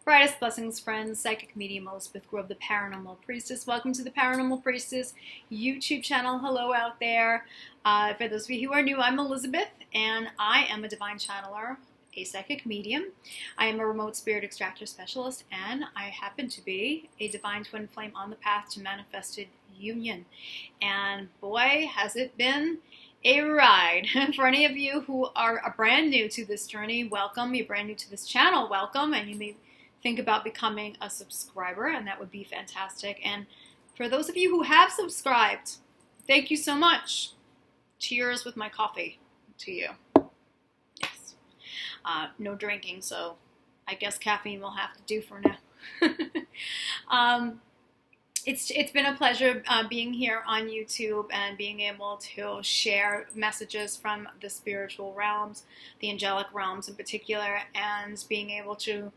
Brightest blessings, friends. Psychic medium Elizabeth Grove, the Paranormal Priestess. Welcome to the Paranormal Priestess YouTube channel. Hello out there. For those of you who are new, I'm Elizabeth, and I am a divine channeler, a psychic medium. I am a remote spirit extractor specialist, and I happen to be a divine twin flame on the path to manifested union. And boy, has it been a ride. For any of you who are brand new to this journey, welcome. You're brand new to this channel, welcome. And you may think about becoming a subscriber, and that would be fantastic. And for those of you who have subscribed, thank you so much. Cheers with my coffee to you. Yes. No drinking, so I guess caffeine will have to do for now. It's been a pleasure being here on YouTube and being able to share messages from the spiritual realms, the angelic realms in particular, and being able to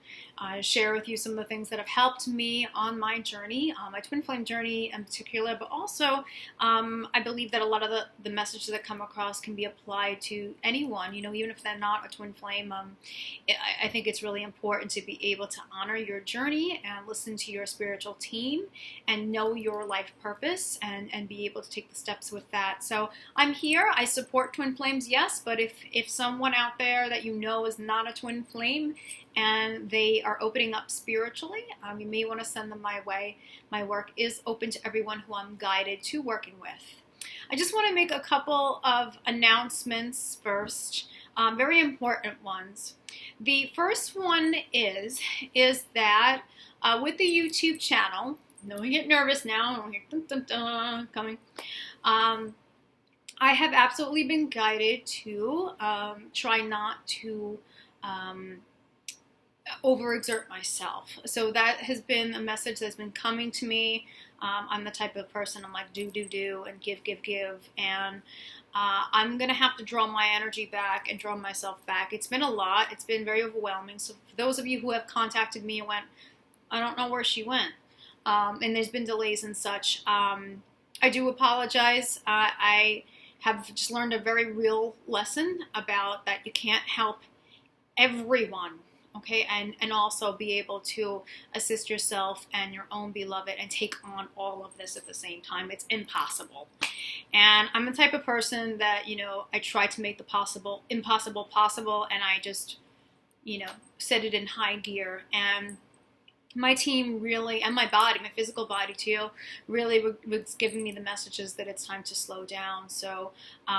share with you some of the things that have helped me on my journey, my twin flame journey in particular, but also I believe that a lot of the messages that come across can be applied to anyone, you know, even if they're not a twin flame. I think it's really important to be able to honor your journey and listen to your spiritual team and know your life purpose and be able to take the steps with that. So I'm here. I support twin flames, yes, but if someone out there that you know is not a twin flame and they are opening up spiritually, you may want to send them my way. My work is open to everyone who I'm guided to working with. I just want to make a couple of announcements first, very important ones. The first one is that with the YouTube channel, don't get nervous now. Don't hear dun, dun, dun, coming. I have absolutely been guided to try not to overexert myself. So that has been a message that's been coming to me. I'm the type of person, I'm like do, and give. And I'm going to have to draw my energy back and draw myself back. It's been a lot. It's been very overwhelming. So for those of you who have contacted me and went, I don't know where she went. And there's been delays and such. I do apologize. I have just learned a very real lesson about that you can't help everyone, okay? And also be able to assist yourself and your own beloved and take on all of this at the same time. It's impossible. And I'm the type of person that, you know, I try to make the impossible possible, and I just, you know, set it in high gear. And my team really, and my body, my physical body too, really was giving me the messages that it's time to slow down. So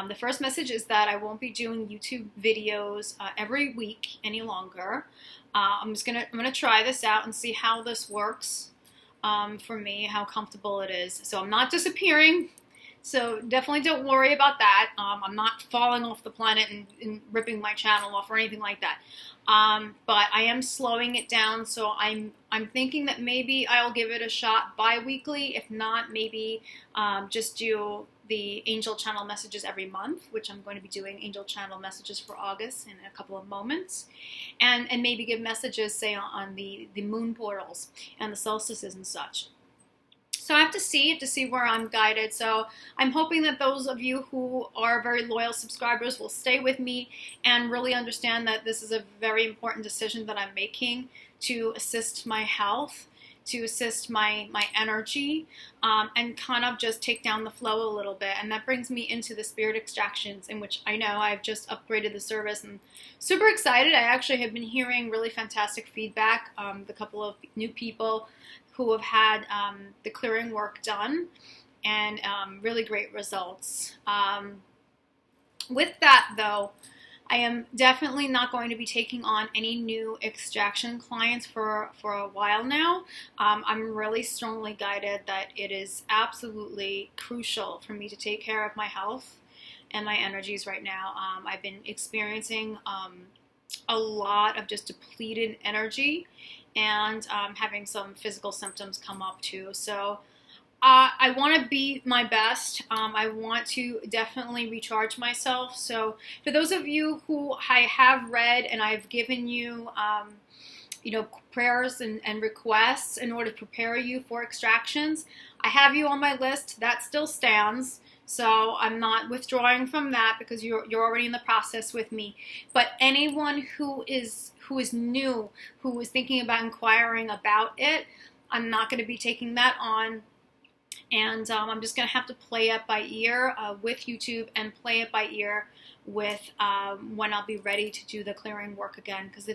the first message is that I won't be doing YouTube videos every week any longer. I'm gonna try this out and see how this works for me, how comfortable it is. So I'm not disappearing. So definitely don't worry about that. I'm not falling off the planet and ripping my channel off or anything like that. But I am slowing it down. So I'm thinking that maybe I'll give it a shot bi-weekly. If not, maybe just do the angel channel messages every month, which I'm going to be doing angel channel messages for August in a couple of moments. And maybe give messages, say, on the moon portals and the solstices and such. So I have to see where I'm guided. So I'm hoping that those of you who are very loyal subscribers will stay with me and really understand that this is a very important decision that I'm making to assist my health, to assist my energy, and kind of just take down the flow a little bit. And that brings me into the spirit extractions, in which I know I've just upgraded the service and super excited. I actually have been hearing really fantastic feedback. The couple of new people who have had the clearing work done, and really great results. With that, though, I am definitely not going to be taking on any new extraction clients for a while now. I'm really strongly guided that it is absolutely crucial for me to take care of my health and my energies right now. I've been experiencing a lot of just depleted energy, and having some physical symptoms come up too. So I want to be my best. I want to definitely recharge myself. So for those of you who I have read and I've given you, you know, prayers and requests in order to prepare you for extractions, I have you on my list. That still stands. So I'm not withdrawing from that because you're already in the process with me. But anyone who is new, who is thinking about inquiring about it, I'm not going to be taking that on. And I'm just going to have to play it by ear with YouTube and play it by ear with when I'll be ready to do the clearing work again, because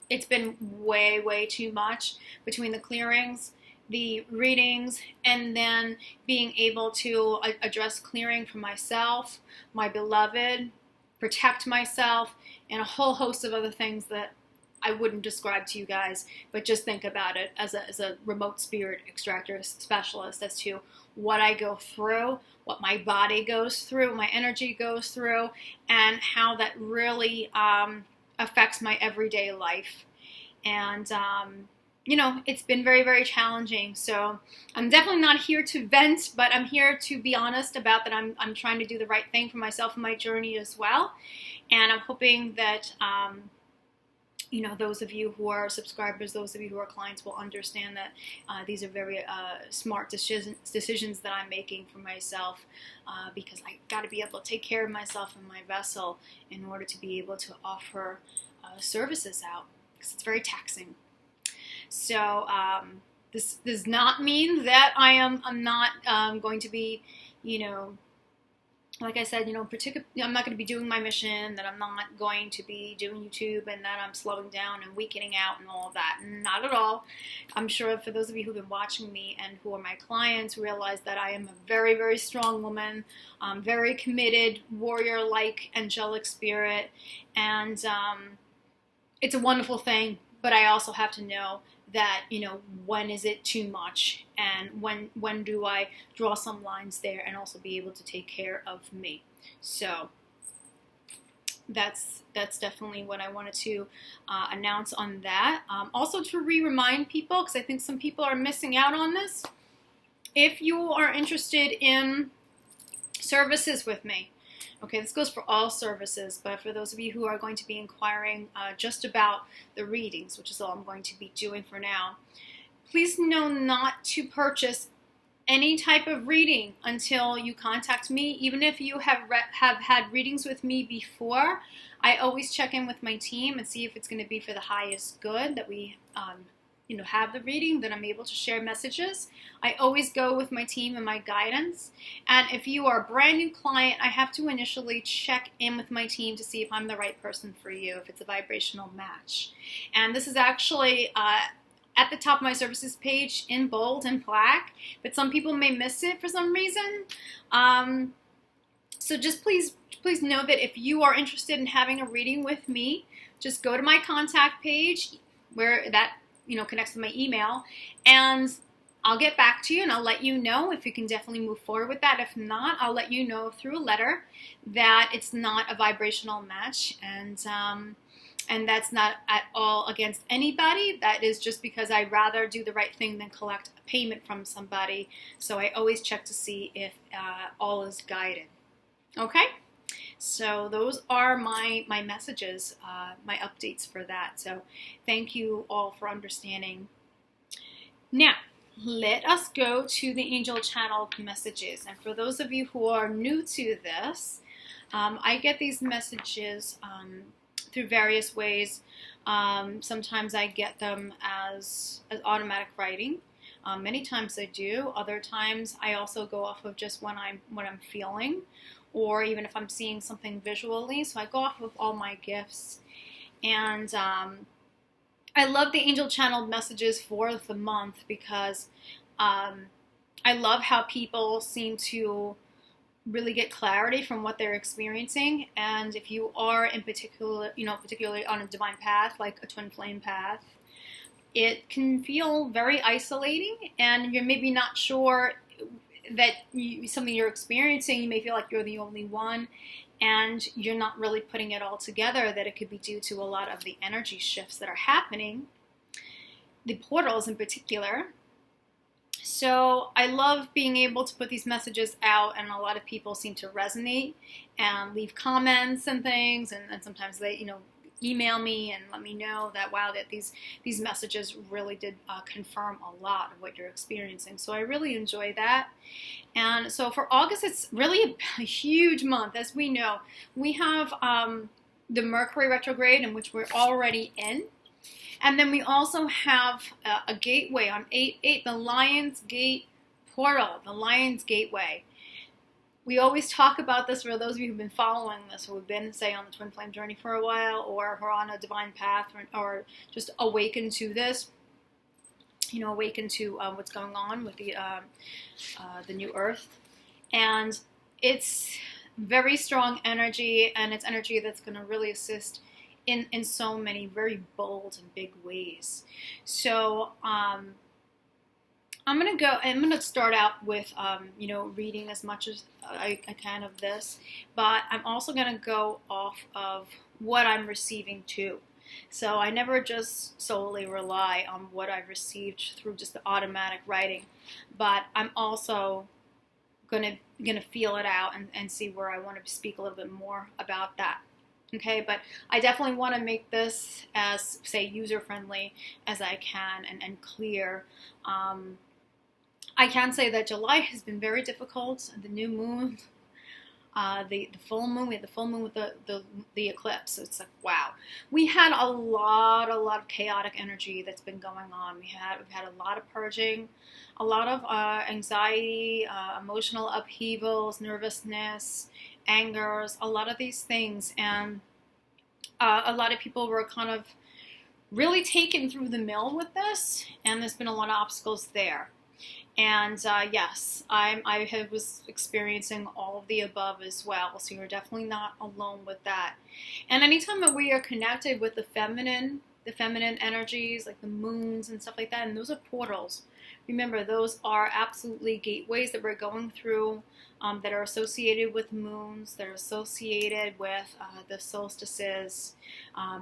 it's been way too much between the clearings, the readings, and then being able to address clearing for myself, my beloved, protect myself, and a whole host of other things that I wouldn't describe to you guys, but just think about it as a remote spirit extractor specialist as to what I go through, what my body goes through, my energy goes through, and how that really affects my everyday life. And it's been very challenging. So I'm definitely not here to vent, but I'm here to be honest about that. I'm trying to do the right thing for myself and my journey as well. And I'm hoping that those of you who are subscribers, those of you who are clients will understand that these are very smart decisions that I'm making for myself, because I got to be able to take care of myself and my vessel in order to be able to offer services out, because it's very taxing. So this does not mean that I'm not going to be, like I said, I'm not going to be doing my mission, that I'm not going to be doing YouTube, and that I'm slowing down and weakening out and all of that. Not at all. I'm sure for those of you who've been watching me and who are my clients realize that I am a very strong woman, very committed, warrior-like, angelic spirit, and it's a wonderful thing, but I also have to know that, when is it too much, and when do I draw some lines there and also be able to take care of me. So that's definitely what I wanted to announce on that. Also to remind people, because I think some people are missing out on this, if you are interested in services with me, okay, this goes for all services, but for those of you who are going to be inquiring just about the readings, which is all I'm going to be doing for now, please know not to purchase any type of reading until you contact me. Even if you have had readings with me before, I always check in with my team and see if it's going to be for the highest good, that we have the reading, that I'm able to share messages. I always go with my team and my guidance. And if you are a brand new client, I have to initially check in with my team to see if I'm the right person for you, if it's a vibrational match. And this is actually at the top of my services page in bold and black, but some people may miss it for some reason. So just please know that if you are interested in having a reading with me, just go to my contact page where that connects to my email, and I'll get back to you and I'll let you know if you can definitely move forward with that. If not, I'll let you know through a letter that it's not a vibrational match, and that's not at all against anybody. That is just because I'd rather do the right thing than collect a payment from somebody. So I always check to see if all is guided. Okay? So those are my messages, my updates for that. So thank you all for understanding. Now, let us go to the angel channel messages. And for those of you who are new to this, I get these messages through various ways. Sometimes I get them as automatic writing. Many times I do. Other times I also go off of just what I'm feeling, or even if I'm seeing something visually. So I go off of all my gifts. And I love the angel channeled messages for the month because I love how people seem to really get clarity from what they're experiencing. And if you are in particularly on a divine path, like a twin flame path, it can feel very isolating, and you're maybe not sure that something you're experiencing, you may feel like you're the only one, and you're not really putting it all together, that it could be due to a lot of the energy shifts that are happening, the portals in particular. So I love being able to put these messages out, and a lot of people seem to resonate and leave comments and things, and sometimes they, email me and let me know that, wow, that these messages really did confirm a lot of what you're experiencing. So I really enjoy that. And so for August, it's really a huge month. As we know, we have the Mercury retrograde, in which we're already in. And then we also have a gateway on 8/8, the Lionsgate portal, the Lions Gateway. We always talk about this for those of you who've been following this, who have been, say, on the twin flame journey for a while, or who are on a divine path, or just awakened to this, awakened to what's going on with the new earth. And it's very strong energy, and it's energy that's going to really assist in so many very bold and big ways. So I'm going to start out with, reading as much as I can of this, but I'm also going to go off of what I'm receiving too. So I never just solely rely on what I've received through just the automatic writing, but I'm also going to feel it out and see where I want to speak a little bit more about that. Okay, but I definitely want to make this as, say, user-friendly as I can and clear. I can say that July has been very difficult. The new moon, the full moon, we had the full moon with the eclipse. It's like, wow. We had a lot of chaotic energy that's been going on. We've had a lot of purging, a lot of anxiety, emotional upheavals, nervousness, angers, a lot of these things. And a lot of people were kind of really taken through the mill with this, and there's been a lot of obstacles there. And yes, I was experiencing all of the above as well, so you're definitely not alone with that. And anytime that we are connected with the feminine energies, like the moons and stuff like that, and those are portals. Remember, those are absolutely gateways that we're going through, that are associated with moons, that are associated with the solstices,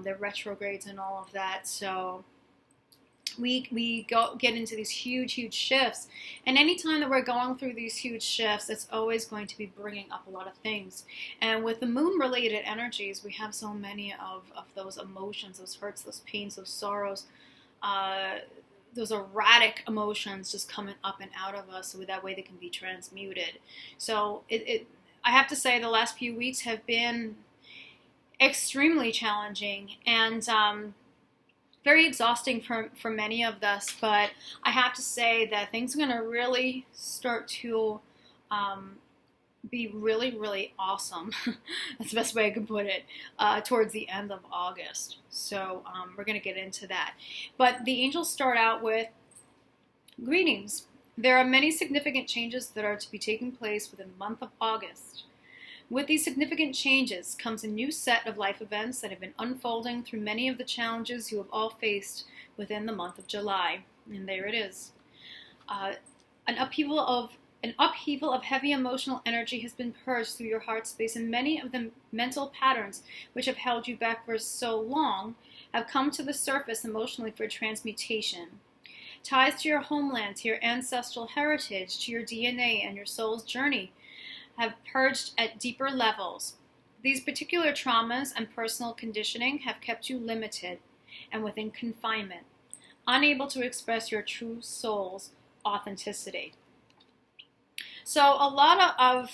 the retrogrades and all of that. So we get into these huge shifts, and anytime that we're going through these huge shifts, it's always going to be bringing up a lot of things. And with the moon related energies, we have so many of those emotions, those hurts, those pains, those sorrows, those erratic emotions just coming up and out of us, so that way they can be transmuted. So I have to say the last few weeks have been extremely challenging and very exhausting for many of us, but I have to say that things are going to really start to be really awesome. That's the best way I can put it, towards the end of August. So we're going to get into that. But the angels start out with greetings. There are many significant changes that are to be taking place within the month of August. With these significant changes comes a new set of life events that have been unfolding through many of the challenges you have all faced within the month of July. And there it is. An upheaval of heavy emotional energy has been purged through your heart space, and many of the mental patterns which have held you back for so long have come to the surface emotionally for transmutation. Ties to your homeland, to your ancestral heritage, to your DNA and your soul's journey have purged at deeper levels. These particular traumas and personal conditioning have kept you limited and within confinement, unable to express your true soul's authenticity. So a lot of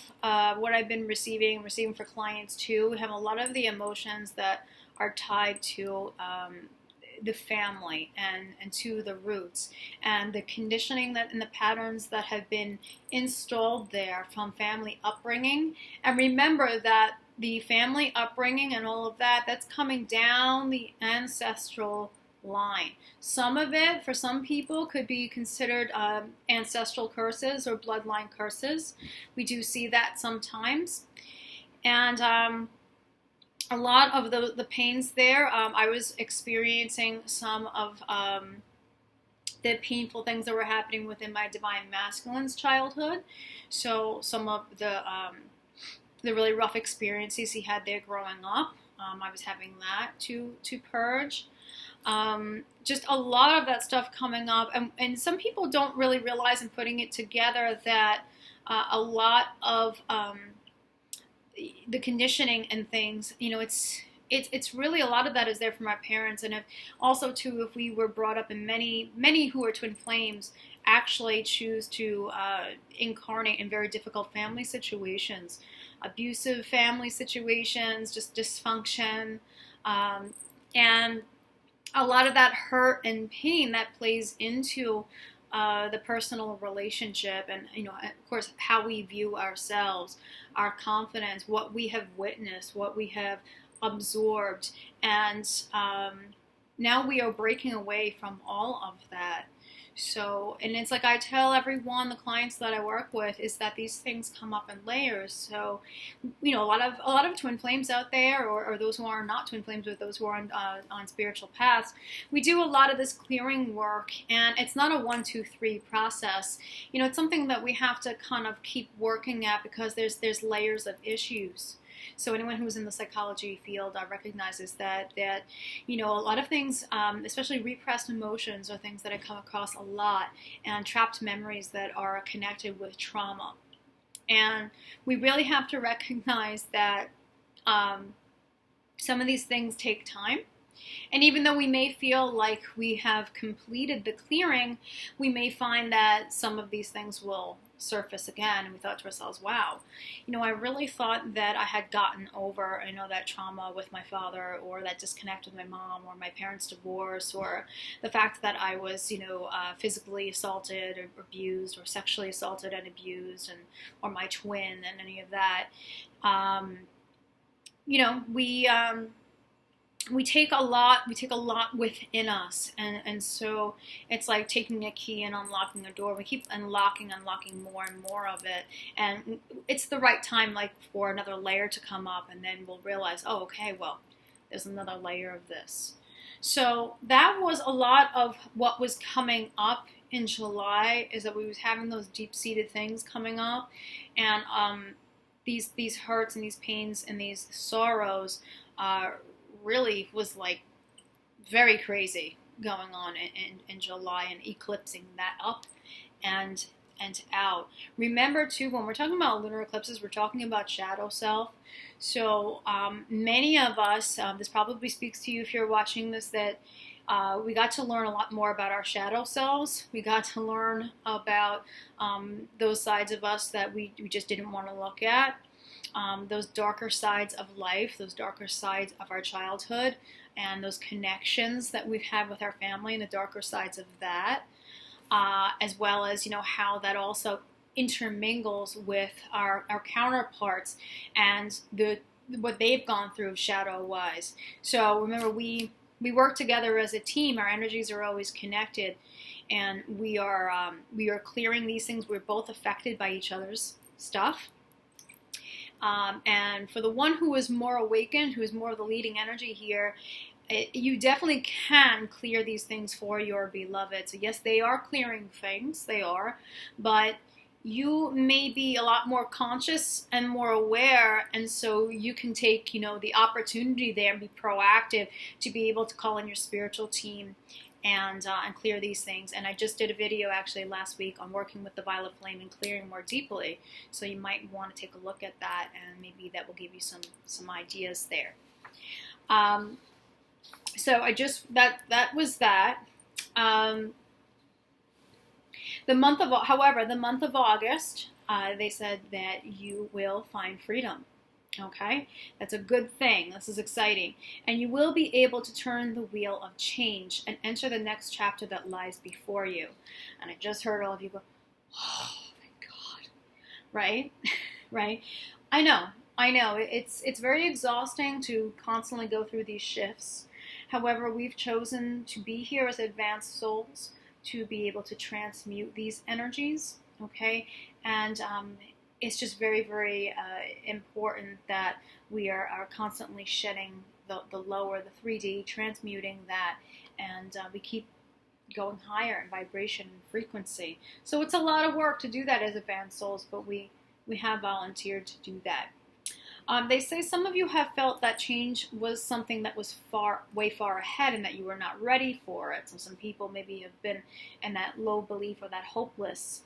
what I've been receiving for clients too, have a lot of the emotions that are tied to the family and to the roots and the conditioning that and the patterns that have been installed there from family upbringing. And remember that the family upbringing and all of that, that's coming down the ancestral line. Some of it, for some people, could be considered ancestral curses or bloodline curses. We do see that sometimes. And a lot of the pains there, I was experiencing some of the painful things that were happening within my divine masculine's childhood. So some of the really rough experiences he had there growing up, I was having that to purge. Just a lot of that stuff coming up, and some people don't really realize in putting it together that a lot of the conditioning and things, it's it's really a lot of that is there from our parents, and if also too if we were brought up in many who are twin flames actually choose to incarnate in very difficult family situations, abusive family situations, just dysfunction, and a lot of that hurt and pain that plays into the personal relationship, and of course how we view ourselves, our confidence, what we have witnessed, what we have absorbed, and now we are breaking away from all of that. So, and it's like I tell everyone, the clients that I work with, is that these things come up in layers. So, a lot of twin flames out there, or those who are not twin flames, but those who are on spiritual paths, we do a lot of this clearing work, and it's not a 1, 2, 3 process. It's something that we have to kind of keep working at, because there's layers of issues. So anyone who's in the psychology field recognizes that a lot of things, especially repressed emotions, are things that I come across a lot, and trapped memories that are connected with trauma. And we really have to recognize that some of these things take time. And even though we may feel like we have completed the clearing, we may find that some of these things will surface again, and we thought to ourselves, wow, I really thought that I had gotten over, that trauma with my father, or that disconnect with my mom, or my parents' divorce, or the fact that I was, physically assaulted or abused, or sexually assaulted and abused, or my twin, and any of that. We take a lot within us, and so it's like taking a key and unlocking a door. We keep unlocking more and more of it, and it's the right time, like, for another layer to come up, and then we'll realize, oh, okay, well, there's another layer of this. So that was a lot of what was coming up in July, is that we was having those deep-seated things coming up, and these hurts and these pains and these sorrows really was like very crazy going on in July, and eclipsing that up and out. Remember too, when we're talking about lunar eclipses, we're talking about shadow self. So many of us, this probably speaks to you if you're watching this, that we got to learn a lot more about our shadow selves. We got to learn about those sides of us that we just didn't want to look at. Those darker sides of life, those darker sides of our childhood, and those connections that we've had with our family, and the darker sides of that, as well as, how that also intermingles with our counterparts and what they've gone through shadow-wise. So remember, we work together as a team. Our energies are always connected, and we are clearing these things. We're both affected by each other's stuff. And for the one who is more awakened, who is more of the leading energy here, you definitely can clear these things for your beloved. So yes, they are clearing things, they are, but you may be a lot more conscious and more aware, and so you can take, the opportunity there and be proactive to be able to call in your spiritual team and clear these things. And I just did a video actually last week on working with the violet flame and clearing more deeply, so you might want to take a look at that, and maybe that will give you some ideas there. So I just that was that. The month of August, they said that you will find freedom. Okay, that's a good thing. This is exciting. And you will be able to turn the wheel of change and enter the next chapter that lies before you. And I just heard all of you go, oh my God, right? Right? I know. It's very exhausting to constantly go through these shifts. However, we've chosen to be here as advanced souls to be able to transmute these energies, okay? And it's just very, very important that we are constantly shedding the lower, the 3D, transmuting that, and we keep going higher in vibration and frequency. So it's a lot of work to do that as advanced souls, but we have volunteered to do that. They say some of you have felt that change was something that was way far ahead, and that you were not ready for it. So some people maybe have been in that low belief or that hopeless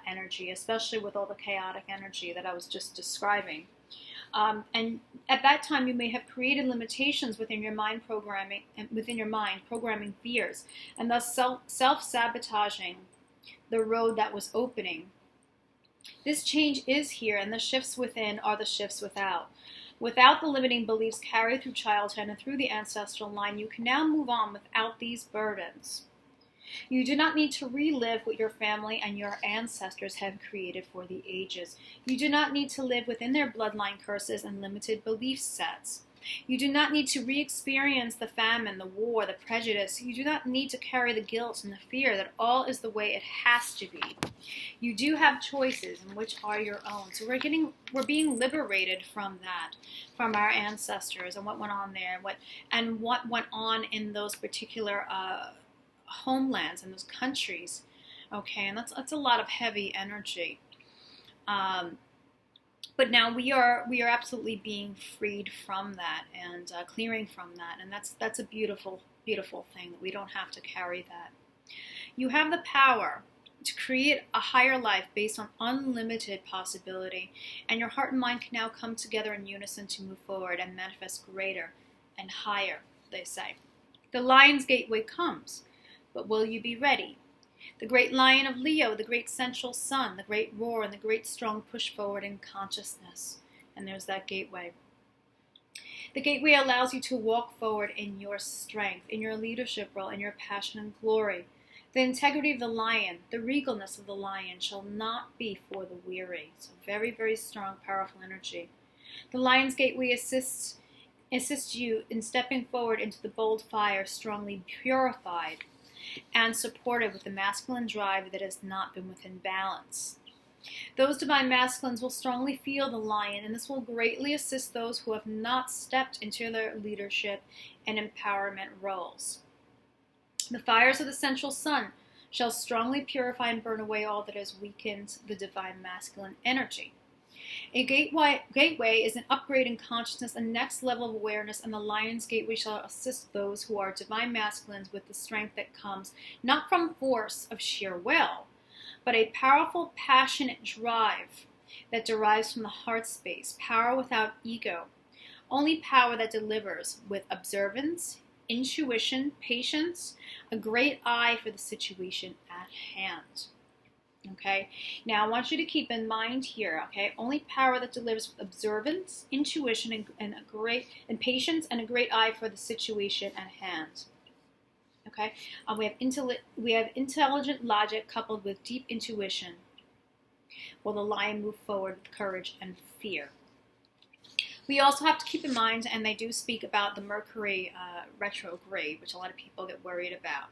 energy, especially with all the chaotic energy that I was just describing. And at that time, you may have created limitations within your mind programming fears, and thus self-sabotaging the road that was opening. This change is here, and the shifts within are the shifts without. Without the limiting beliefs carried through childhood and through the ancestral line, you can now move on without these burdens. You do not need to relive what your family and your ancestors have created for the ages. You do not need to live within their bloodline curses and limited belief sets. You do not need to re-experience the famine, the war, the prejudice. You do not need to carry the guilt and the fear that all is the way it has to be. You do have choices, and which are your own. So we're being liberated from that, from our ancestors and what went on there, what went on in those particular homelands and those countries. Okay, and that's a lot of heavy energy. But now we are absolutely being freed from that and clearing from that, and that's a beautiful, beautiful thing, that we don't have to carry that. You have the power to create a higher life based on unlimited possibility, and your heart and mind can now come together in unison to move forward and manifest greater and higher, they say. The Lionsgate way comes, but will you be ready? The great lion of Leo, the great central sun, the great roar, and the great strong push forward in consciousness. And there's that gateway. The gateway allows you to walk forward in your strength, in your leadership role, in your passion and glory. The integrity of the lion, the regalness of the lion shall not be for the weary. So very, very strong, powerful energy. The lion's gateway assists you in stepping forward into the bold fire, strongly purified and supported with the masculine drive that has not been within balance. Those divine masculines will strongly feel the lion, and this will greatly assist those who have not stepped into their leadership and empowerment roles. The fires of the central sun shall strongly purify and burn away all that has weakened the divine masculine energy. A gateway is an upgrade in consciousness, a next level of awareness, and the lion's gateway shall assist those who are divine masculines with the strength that comes not from force of sheer will, but a powerful, passionate drive that derives from the heart space, power without ego, only power that delivers with observance, intuition, patience, a great eye for the situation at hand. Okay, now I want you to keep in mind here, okay, only power that delivers with observance, intuition, and patience, and a great eye for the situation at hand. Okay, we have intelligent logic coupled with deep intuition. Will the lion move forward with courage and fear? We also have to keep in mind, and they do speak about the Mercury retrograde, which a lot of people get worried about.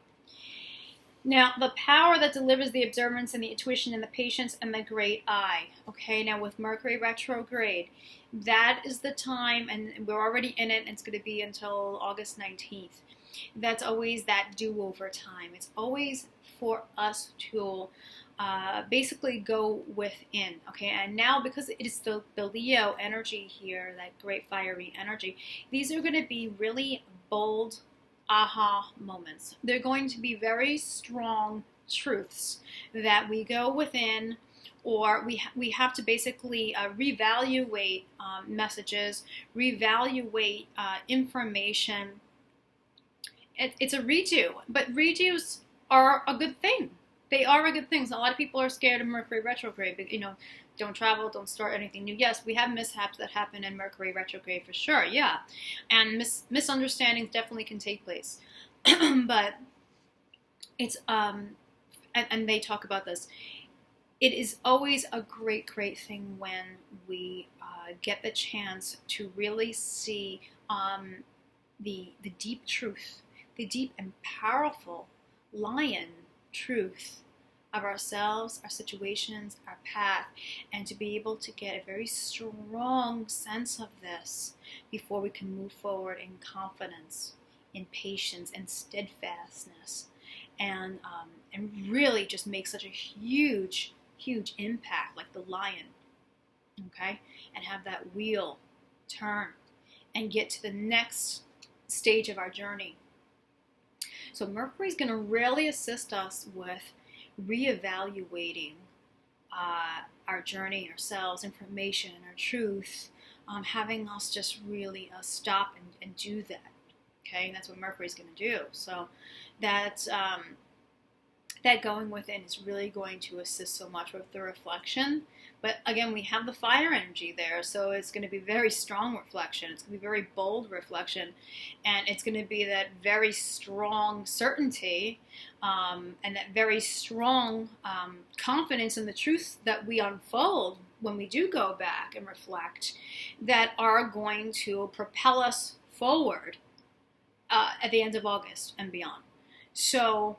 Now, the power that delivers the observance and the intuition and the patience and the great eye. Okay, now with Mercury retrograde, that is the time, and we're already in it, and it's going to be until August 19th. That's always that do-over time. It's always for us to basically go within. Okay, and now because it is the Leo energy here, that great fiery energy, these are going to be really bold aha moments. They're going to be very strong truths that we go within, or we have to basically reevaluate messages, reevaluate information. It's a redo, but redos are a good thing. They are a good thing. So a lot of people are scared of Mercury retrograde, but don't travel, don't start anything new. Yes, we have mishaps that happen in Mercury retrograde for sure, yeah. And misunderstandings definitely can take place. But it's, and they talk about this, it is always a great, great thing when we get the chance to really see the deep truth, the deep and powerful lion truth of ourselves, our situations, our path, and to be able to get a very strong sense of this before we can move forward in confidence, in patience, and steadfastness, and really just make such a huge, huge impact like the lion, okay, and have that wheel turn and get to the next stage of our journey. So Mercury is going to really assist us with reevaluating our journey, ourselves, information, our truth, having us just really stop and do that. Okay, and that's what Mercury's going to do. So that that going within is really going to assist so much with the reflection. But again, we have the fire energy there, so it's going to be very strong reflection. It's going to be very bold reflection, and it's going to be that very strong certainty and that very strong confidence in the truth that we unfold when we do go back and reflect, that are going to propel us forward at the end of August and beyond. So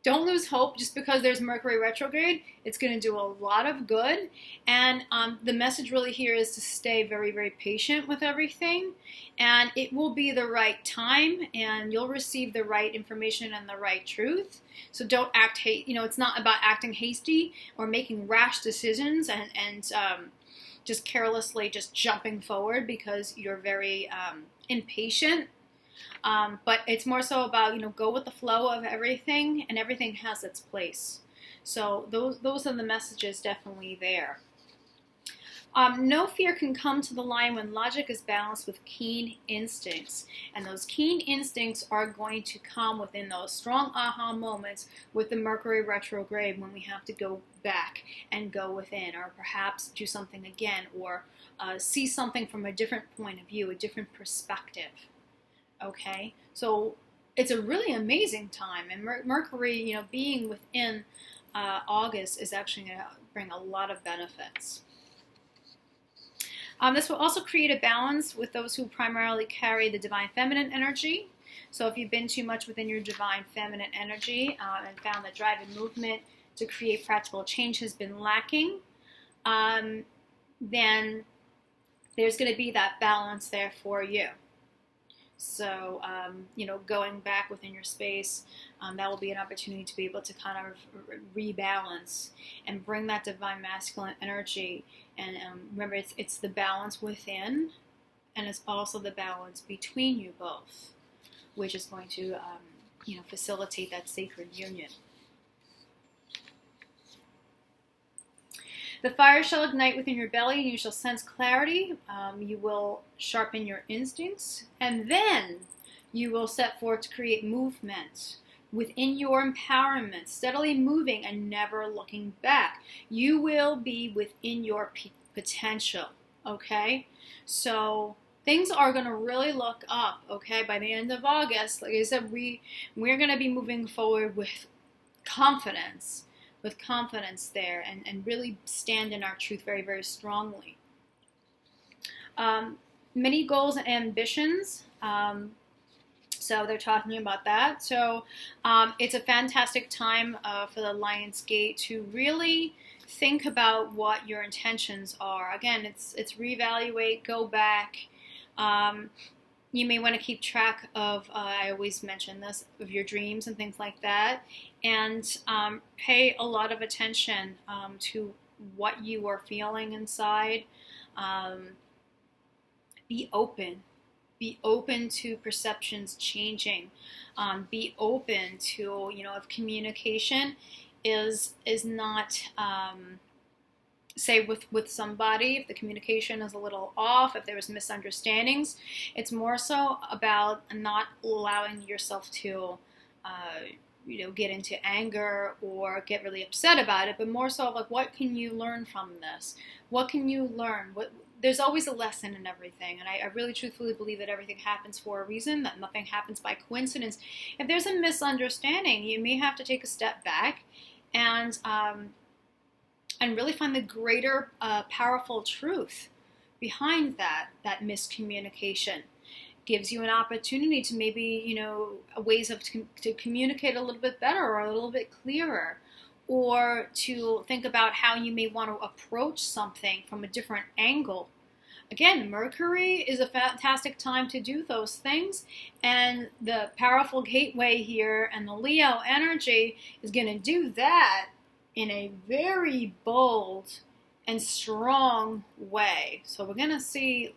don't lose hope just because there's Mercury retrograde. It's going to do a lot of good. And the message really here is to stay very, very patient with everything. And it will be the right time, and you'll receive the right information and the right truth. So don't act it's not about acting hasty or making rash decisions and just carelessly just jumping forward because you're very impatient. But it's more so about, go with the flow of everything, and everything has its place. So those are the messages definitely there. No fear can come to the lion when logic is balanced with keen instincts. And those keen instincts are going to come within those strong aha moments with the Mercury retrograde, when we have to go back and go within, or perhaps do something again, or see something from a different point of view, a different perspective. Okay, so it's a really amazing time, and Mercury, being within August is actually going to bring a lot of benefits. This will also create a balance with those who primarily carry the divine feminine energy. So if you've been too much within your divine feminine energy and found that drive and movement to create practical change has been lacking, then there's going to be that balance there for you. So, going back within your space, that will be an opportunity to be able to kind of rebalance and bring that divine masculine energy. And remember, it's the balance within, and it's also the balance between you both, which is going to, facilitate that sacred union. The fire shall ignite within your belly, and you shall sense clarity. You will sharpen your instincts, and then you will set forth to create movement within your empowerment, steadily moving and never looking back. You will be within your potential, okay? So things are going to really look up, okay? By the end of August, like I said, we're going to be moving forward with confidence. There, and really stand in our truth very, very strongly. Many goals and ambitions, so they're talking about that. So it's a fantastic time for the Lionsgate to really think about what your intentions are. Again, it's reevaluate, go back. You may want to keep track of, I always mention this, of your dreams and things like that, and pay a lot of attention to what you are feeling inside. Be open. Be open to perceptions changing. Be open to, if communication is not... say with somebody, if the communication is a little off, if there's misunderstandings, it's more so about not allowing yourself to get into anger or get really upset about it, but more so like, what can you learn from this? What can you learn? There's always a lesson in everything, and I really truthfully believe that everything happens for a reason, that nothing happens by coincidence. If there's a misunderstanding, you may have to take a step back and really find the greater powerful truth behind that miscommunication. Gives you an opportunity to maybe, ways to communicate a little bit better or a little bit clearer, or to think about how you may want to approach something from a different angle. Again, Mercury is a fantastic time to do those things, and the powerful gateway here and the Leo energy is going to do that in a very bold and strong way. So we're going to see,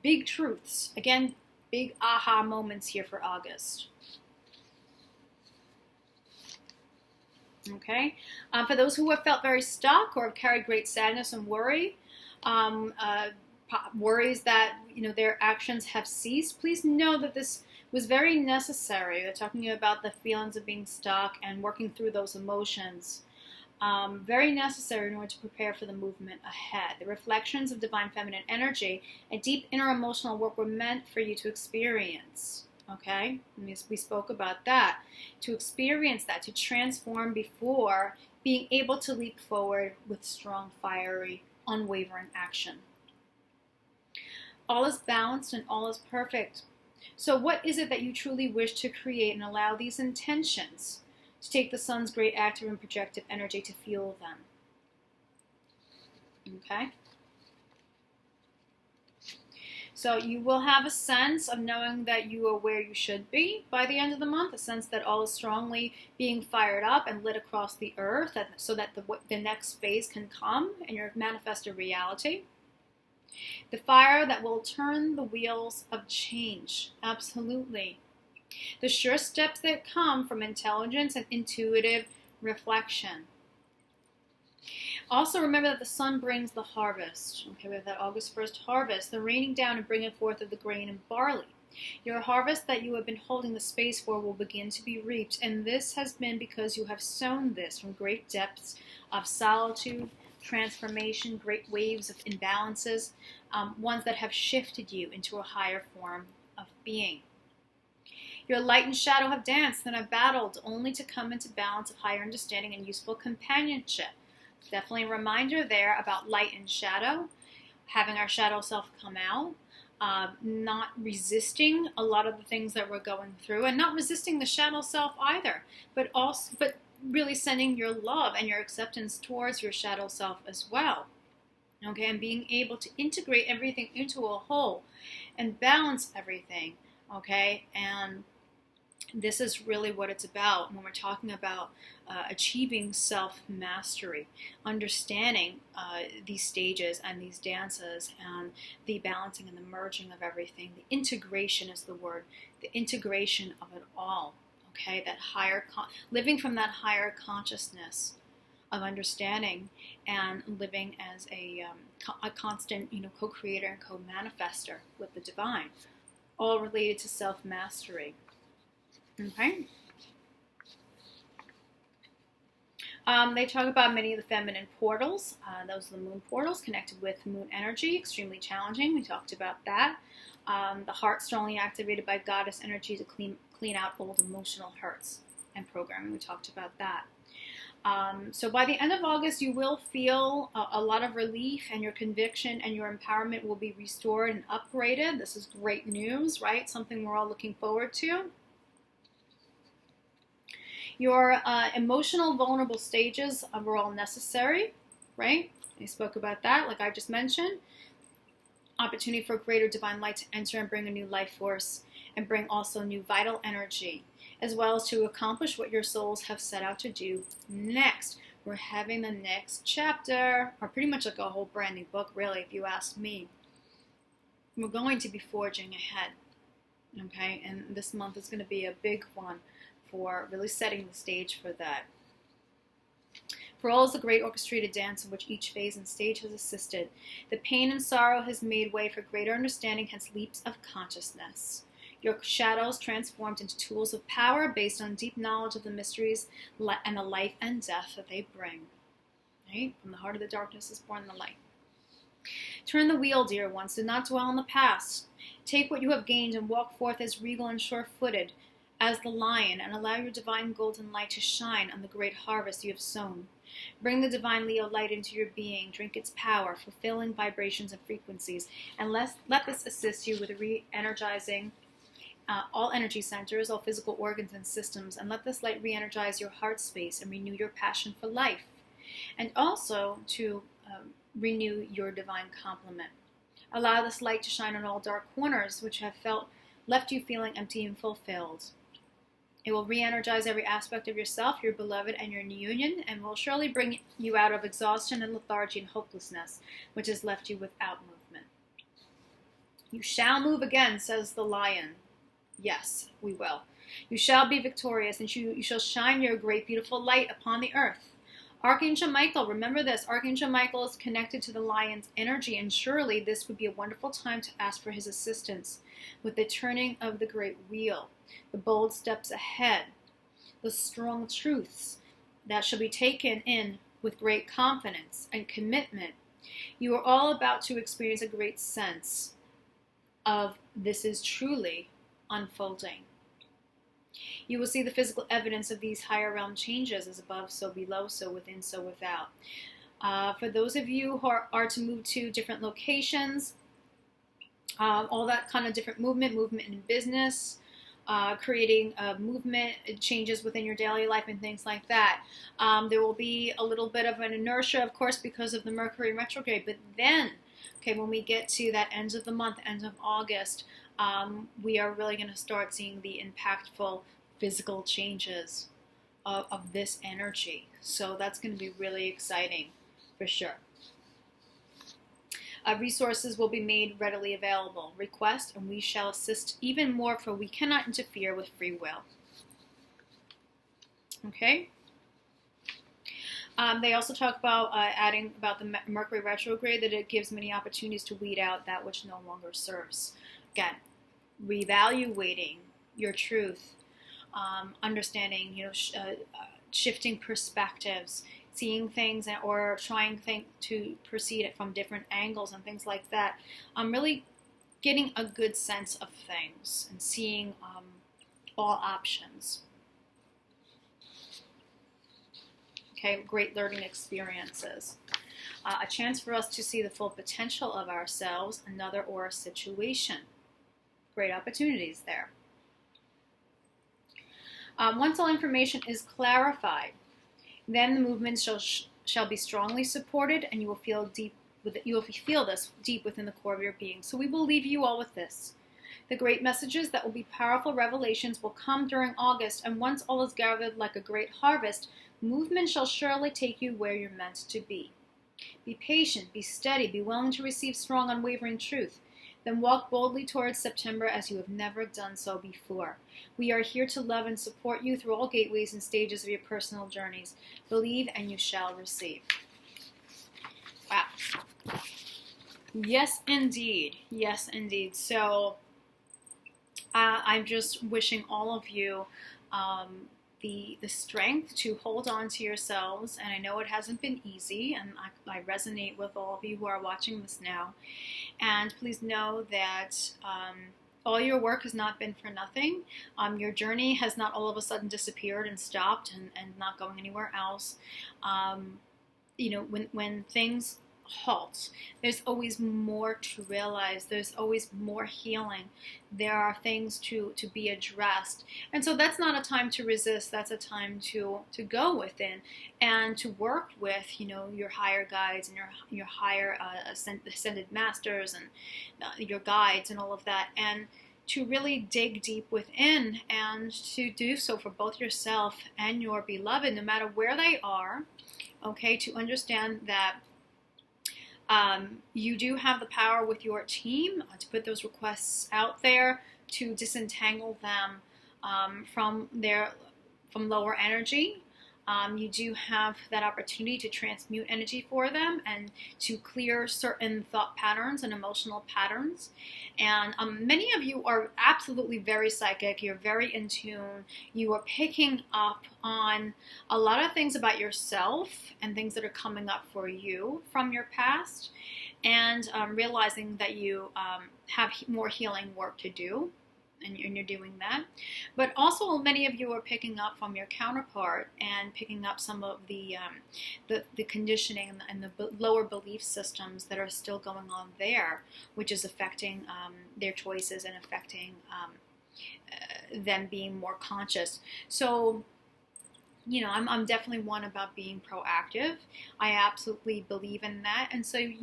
big truths. Again, big aha moments here for August. Okay? For those who have felt very stuck or have carried great sadness and worry, worries that, their actions have ceased, please know that this was very necessary. They're talking about the feelings of being stuck and working through those emotions. Very necessary in order to prepare for the movement ahead. The reflections of divine feminine energy and deep inner emotional work were meant for you to experience. Okay? And we spoke about that. To experience that, to transform before being able to leap forward with strong, fiery, unwavering action. All is balanced and all is perfect. So what is it that you truly wish to create, and allow these intentions to take the sun's great active and projective energy to fuel them? Okay? So you will have a sense of knowing that you are where you should be by the end of the month, a sense that all is strongly being fired up and lit across the earth, so that the next phase can come and you manifest a reality. The fire that will turn the wheels of change, absolutely. The sure steps that come from intelligence and intuitive reflection. Also remember that the sun brings the harvest. Okay, we have that August 1st harvest, the raining down and bringing forth of the grain and barley. Your harvest that you have been holding the space for will begin to be reaped, and this has been because you have sown this from great depths of solitude, transformation, great waves of imbalances, ones that have shifted you into a higher form of being. Your light and shadow have danced and have battled, only to come into balance of higher understanding and useful companionship. Definitely a reminder there about light and shadow, having our shadow self come out, not resisting a lot of the things that we're going through, and not resisting the shadow self either, but really sending your love and your acceptance towards your shadow self as well. Okay, and being able to integrate everything into a whole and balance everything. Okay, and this is really what it's about when we're talking about achieving self-mastery, understanding these stages and these dances and the balancing and the merging of everything. The integration is the word, the integration of it all. Okay, that higher, living from that higher consciousness of understanding and living as a constant, co-creator and co-manifester with the divine, all related to self-mastery. Okay. They talk about many of the feminine portals. Those are the moon portals connected with moon energy, extremely challenging. We talked about that. The heart strongly activated by goddess energy to clean out old emotional hurts and programming. We talked about that. So by the end of August, you will feel a lot of relief, and your conviction and your empowerment will be restored and upgraded. This is great news, right? Something we're all looking forward to. Your emotional vulnerable stages were all necessary, right? I spoke about that, like I just mentioned. Opportunity for greater divine light to enter and bring a new life force and bring also new vital energy, as well as to accomplish what your souls have set out to do next. We're having the next chapter, or pretty much like a whole brand new book, really, if you ask me. We're going to be forging ahead, okay? And this month is going to be a big one for really setting the stage for that. For all is the great orchestrated dance in which each phase and stage has assisted. The pain and sorrow has made way for greater understanding, hence leaps of consciousness. Your shadows transformed into tools of power based on deep knowledge of the mysteries and the life and death that they bring. Right? From the heart of the darkness is born the light. Turn the wheel, dear ones. Do not dwell on the past. Take what you have gained and walk forth as regal and sure-footed as the lion, and allow your divine golden light to shine on the great harvest you have sown. Bring the divine Leo light into your being, drink its power, fulfilling vibrations and frequencies, and let this assist you with re-energizing all energy centers, all physical organs and systems, and let this light re-energize your heart space and renew your passion for life, and also to renew your divine complement. Allow this light to shine on all dark corners which have left you feeling empty and fulfilled. It will re-energize every aspect of yourself, your beloved, and your new union, and will surely bring you out of exhaustion and lethargy and hopelessness, which has left you without movement. You shall move again, says the lion. Yes, we will. You shall be victorious, and you shall shine your great, beautiful light upon the earth. Archangel Michael, remember this, Archangel Michael is connected to the lion's energy, and surely this would be a wonderful time to ask for his assistance with the turning of the great wheel, the bold steps ahead, the strong truths that shall be taken in with great confidence and commitment. You are all about to experience a great sense of this is truly unfolding. You will see the physical evidence of these higher realm changes, as above, so below, so within, so without. For those of you who are to move to different locations, all that kind of different movement in business, creating movement changes within your daily life and things like that. There will be a little bit of an inertia, of course, because of the Mercury retrograde, but then, okay, when we get to that end of the month, end of August, we are really going to start seeing the impactful physical changes of this energy. So that's going to be really exciting for sure. Resources will be made readily available. Request and we shall assist even more, for we cannot interfere with free will. Okay. They also talk about adding about the Mercury retrograde, that it gives many opportunities to weed out that which no longer serves. Again, reevaluating your truth, understanding, shifting perspectives, seeing things or trying to proceed it from different angles and things like that. Really getting a good sense of things and seeing all options. Okay, great learning experiences. A chance for us to see the full potential of ourselves, another, or a situation. Great opportunities there. Once all information is clarified, then the movement shall be strongly supported, and you will feel this deep within the core of your being. So we will leave you all with this. The great messages that will be powerful revelations will come during August, and once all is gathered like a great harvest, movement shall surely take you where you're meant to be. Be patient, be steady, be willing to receive strong, unwavering truth. Then walk boldly towards September as you have never done so before. We are here to love and support you through all gateways and stages of your personal journeys. Believe and you shall receive. Wow. Yes, indeed. Yes, indeed. So I'm just wishing all of you the strength to hold on to yourselves. And I know it hasn't been easy, and I resonate with all of you who are watching this now. And please know that all your work has not been for nothing. Your journey has not all of a sudden disappeared and stopped and not going anywhere else. When things halt, there's always more to realize. There's always more healing. There are things to be addressed. And so that's not a time to resist. That's a time to go within and to work with, your higher guides and your higher ascended masters and your guides and all of that. And to really dig deep within and to do so for both yourself and your beloved, no matter where they are, okay, to understand that you do have the power with your team to put those requests out there, to disentangle them from lower energy. You do have that opportunity to transmute energy for them and to clear certain thought patterns and emotional patterns. And many of you are absolutely very psychic. You're very in tune. You are picking up on a lot of things about yourself and things that are coming up for you from your past, and realizing that you have more healing work to do. And you're doing that. But also many of you are picking up from your counterpart and picking up some of the conditioning and the lower belief systems that are still going on there, which is affecting their choices and affecting them being more conscious. So, I'm definitely one about being proactive. I absolutely believe in that. And so if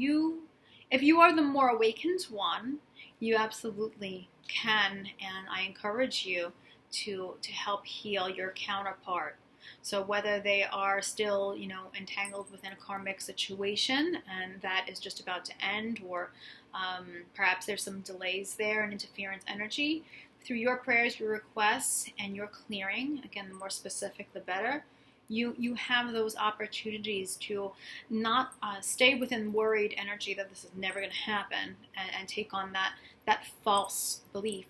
you are the more awakened one, you absolutely can, and I encourage you to help heal your counterpart. So whether they are still, entangled within a karmic situation and that is just about to end, or perhaps there's some delays there and interference energy, through your prayers, your requests, and your clearing, again, the more specific, the better, You have those opportunities to not stay within worried energy that this is never going to happen, and take on that false belief.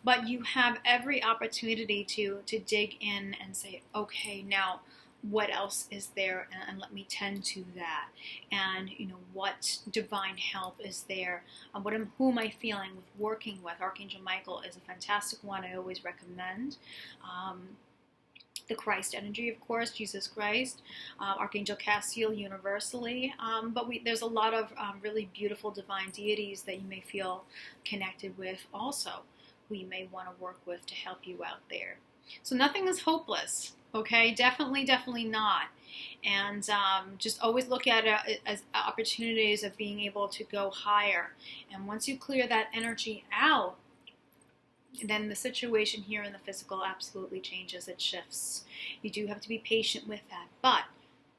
But you have every opportunity to dig in and say, okay, now what else is there, and let me tend to that. And what divine help is there, who am I feeling with, working with. Archangel Michael is a fantastic one. I always recommend. The Christ energy, of course, Jesus Christ, Archangel Cassiel universally, but there's a lot of really beautiful divine deities that you may feel connected with also, who you may want to work with to help you out there. So nothing is hopeless, okay? Definitely not. And just always look at it as opportunities of being able to go higher. And once you clear that energy out, then the situation here in the physical absolutely changes. It shifts. You do have to be patient with that. But,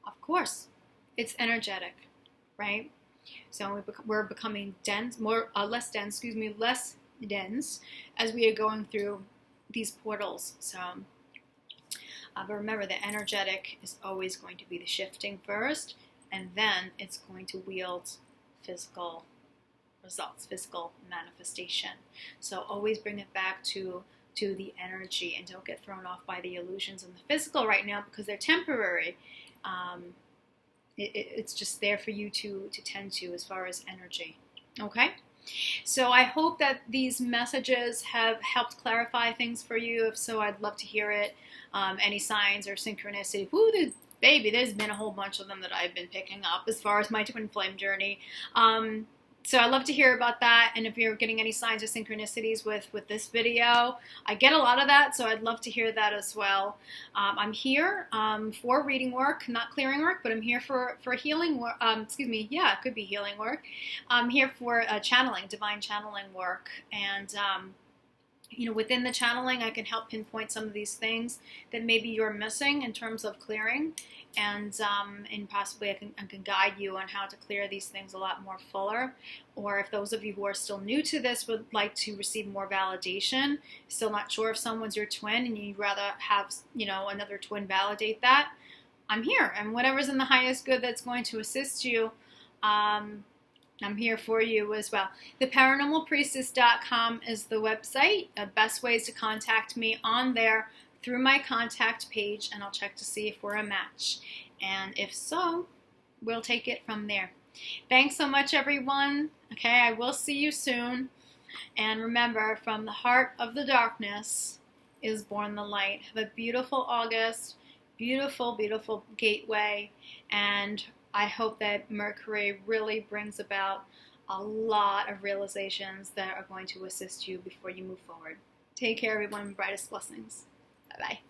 of course, it's energetic, right? So we're becoming less dense as we are going through these portals. So, but remember, the energetic is always going to be the shifting first, and then it's going to wield physical results, physical manifestation. So always bring it back to the energy, and don't get thrown off by the illusions in the physical right now, because they're temporary. It's just there for you to tend to as far as energy. Okay? So I hope that these messages have helped clarify things for you. If so, I'd love to hear it. Any signs or synchronicity. Baby, there's been a whole bunch of them that I've been picking up as far as my twin flame journey. So I'd love to hear about that, and if you're getting any signs or synchronicities with this video. I get a lot of that, so I'd love to hear that as well. I'm here for reading work, not clearing work, but I'm here for healing work. It could be healing work. I'm here for channeling, divine channeling work, and within the channeling, I can help pinpoint some of these things that maybe you're missing in terms of clearing, and possibly I can guide you on how to clear these things a lot more fuller. Or if those of you who are still new to this would like to receive more validation, still not sure if someone's your twin and you'd rather have another twin validate that, I'm here, and whatever's in the highest good that's going to assist you, I'm here for you as well. TheParanormalPriestess.com is the website. The best ways to contact me on there through my contact page, and I'll check to see if we're a match. And if so, we'll take it from there. Thanks so much, everyone. Okay, I will see you soon. And remember, from the heart of the darkness is born the light. Have a beautiful August. Beautiful, beautiful gateway. And I hope that Mercury really brings about a lot of realizations that are going to assist you before you move forward. Take care, everyone. Brightest blessings. Bye-bye.